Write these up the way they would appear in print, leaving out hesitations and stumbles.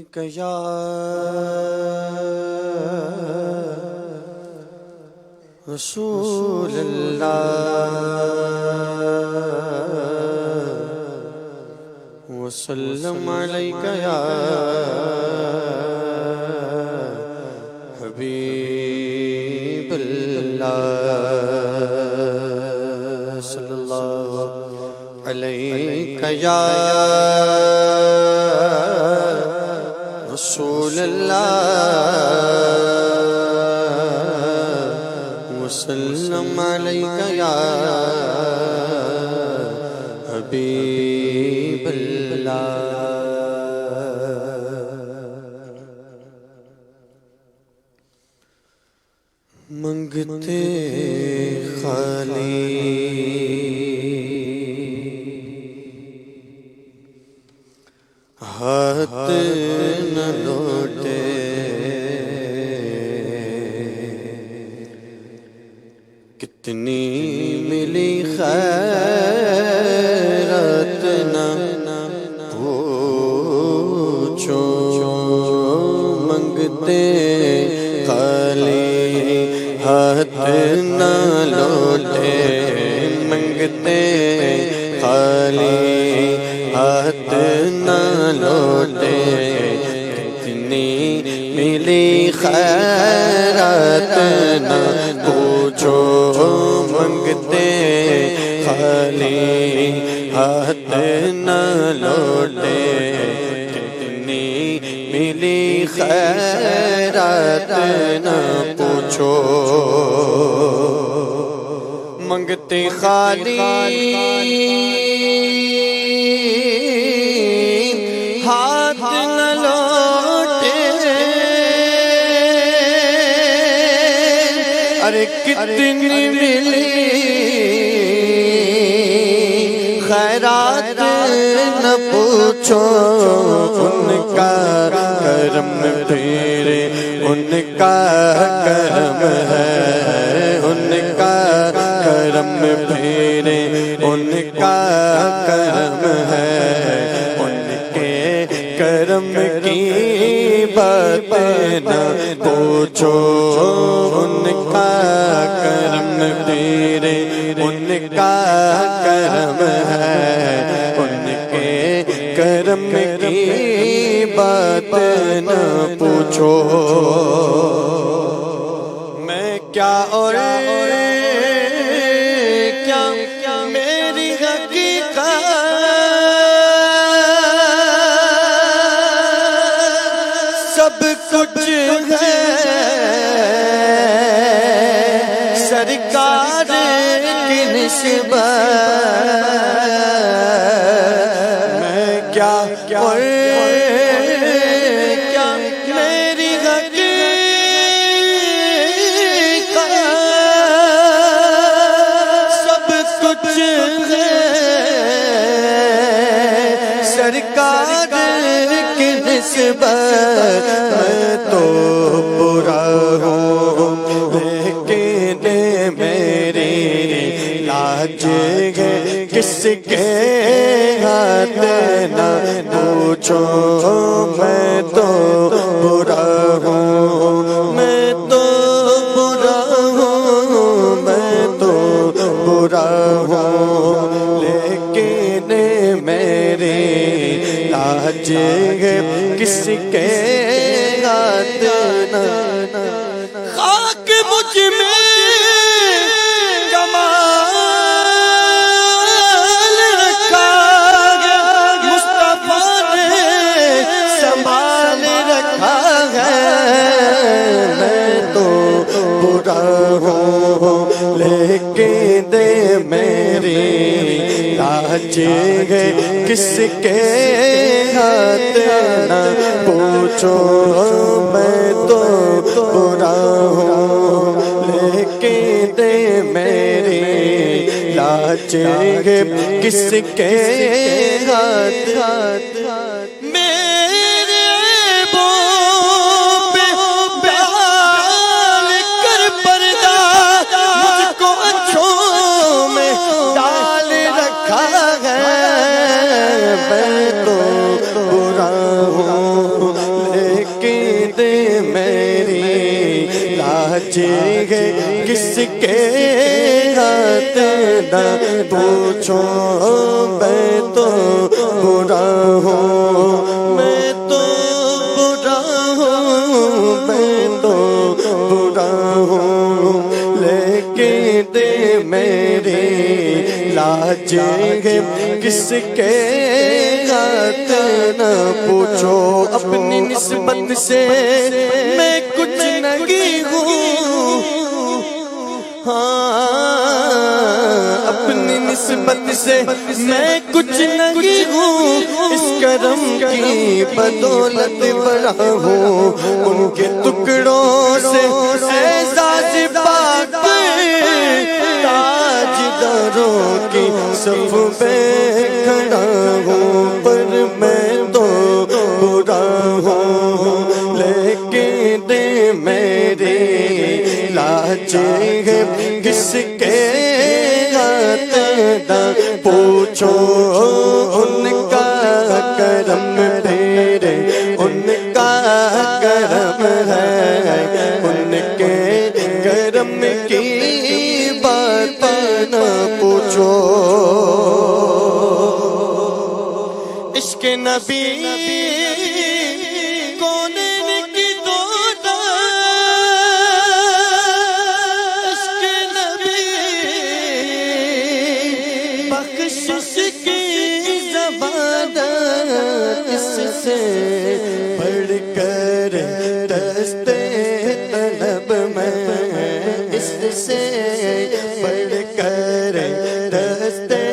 عليك يا رسول الله وسلم عليك يا حبيب الله صلى الله عليك يا رسول الله وسلم عليك يا حبيب الله منگتے خالی ہاتھ نہ لوٹے کتنی ملی خیرات نہ پوچھو منگتے خالی ہاتھ نہ لوٹے منگتے خالی ہاتھ نہ لوٹے کتنی ملی خیرات نہ پوچھو منگتے خالی ہاتھ نہ لوٹے کتنی ملی خیرات نہ پوچھو منگتے خالی ہاتھ نہ لوٹے ارے کتنی ملی خیرات نہ پوچھو ان کا کرم تیرے ان کا کرم ہے ان کا کرم تیرے ان کا کرم ہے ان کے کرم کی بات نہ پوچھو ان کا کرم تیرے ان کا کرم ہے ان کے کرم کی بات نہ پوچھو میں کیا اور کیا میری حقیقت سب کچھ ہے سرکار کی نسبت میں کیا اور کیا میری حقیقت سب کچھ ہے سرکار کی نسبت میں تو برا ہوں لیکن میری لاج ہے کس کے ہاتھ نہ پوچھو میں تو برا ہوں میں تو برا ہوں میں تو برا ہوں لیکن میری لاج ہے کس کے ہاتھ نہ خاک مجھ میں کمال رکھا ہے مصطفیٰ نے سنبھال رکھا ہے میں تو برا ہوں لیکن میری لاج ہے کس کے ہاتھ نہ پوچھو میں تو برا ہوں لیکن میری لاج ہے کس کے ہاتھ میرے بو پہ ڈال کر پردہ مجھ کو اچھوں میں ڈال رکھا ہے میں تو برا ہوں لاجے ہے کس کے ہاتھ نہ پوچھو میں تو برا ہوں میں تو برا ہوں میں تو برا ہوں لیکن دے میرے لاج ہے کس کے ہاتھ نہ پوچھو اپنی نسبت سے میں کچھ نہیں ہوں ہاں اپنی نسبت سے میں کچھ نہیں ہوں اس کرم کی بدولت بڑا ہوں ان کے ٹکڑوں سے اعزاز پاک تاجداروں کی صف میں کھڑا ہوں پر میں تو برا ہوں لیکن دے میرے لاج ہے کس کے ہاتھ نہ پوچھو ان کا کرم تیرے ان کا کرم ہے ان کے کرم کی بات نہ پوچھو عشق نبی سے بڑھ کر دستے طلب میں اس سے بڑھ کر دستے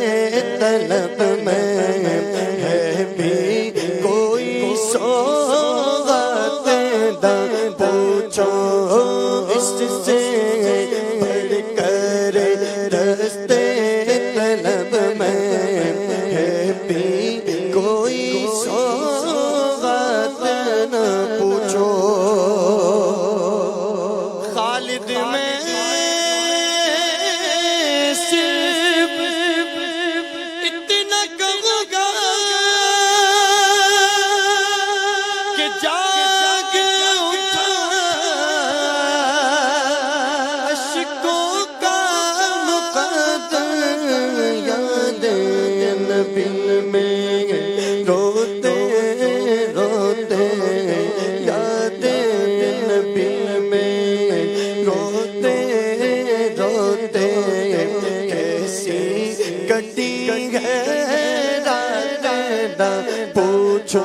طلب میں ہے بھی کوئی سوغات نہ پوچھو اس سے بڑھ کر دستے طلب میں ہے بھی کوئی خالد میں صرف اتنا کہوں گا کہ جاگ اٹھا اشکوں کا مقدر یاد نبی میں روتے روتے یاد نبی میں روتے روتے کیسی کٹی ہے رات نہ پوچھو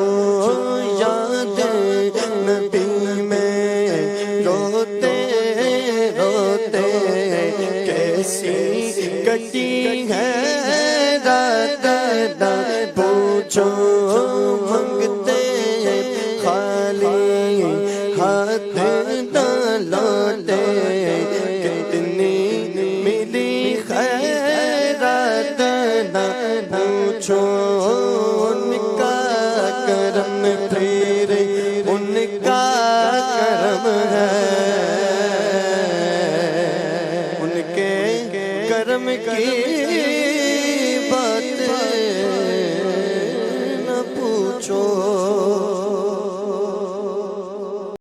یاد نبی میں روتے روتے کیسی کٹی ہے رات نہ پوچھو منگتے خالی ہاتھ نہ لوٹے کتنی ملی خیرات نہ پوچھو ان کا کرم پھر ان کا کرم ہے ان کے کرم کی